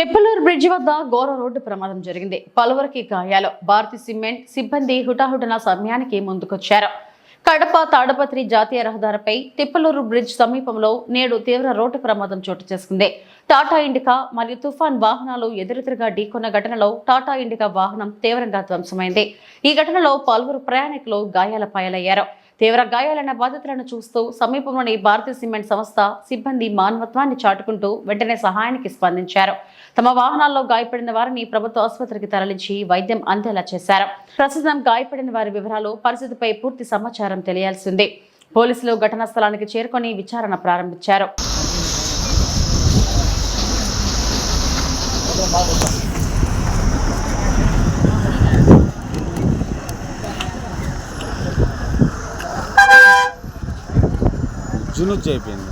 తెప్పలూరు bridge వద్ద ఘోర road ప్రమాదం జరిగింది. పలువురికి గాయాలు. భారతి సిమెంట్ సిబ్బంది హుటాహుటిన సమయానికి ముందుకొచ్చారు. కడప తాడపత్రి జాతీయ రహదారిపై తిప్పలూరు బ్రిడ్జ్ సమీపంలో నేడు తీవ్ర రోడ్డు ప్రమాదం చోటు చేసుకుంది. టాటా ఇండికా మరియు తుఫాన్ వాహనాలు ఎదురెదురుగా ఢీకొన్న ఘటనలో టాటా ఇండికా వాహనం తీవ్రంగా ధ్వంసమైంది. ఈ ఘటనలో పలువురు ప్రయాణికులు గాయాల పాలయ్యారు. తీవ్ర గాయాలైన బాధితులను చూస్తూ సమీపంలోని భారతీయ సిమెంట్ సంస్థ సిబ్బంది మానవత్వాన్ని చాటుకుంటూ వెంటనే సహాయానికి స్పందించారు. తమ వాహనాల్లో గాయపడిన వారిని ప్రభుత్వ ఆసుపత్రికి తరలించి వైద్యం అందేలా చేశారు. ప్రస్తుతం గాయపడిన వారి వివరాలు, పరిస్థితిపై పూర్తి సమాచారం తెలియాల్సింది. పోలీసులు ఘటనా స్థలానికి చేరుకొని విచారణ ప్రారంభించారు. జునుజ్ అయిపోయింది.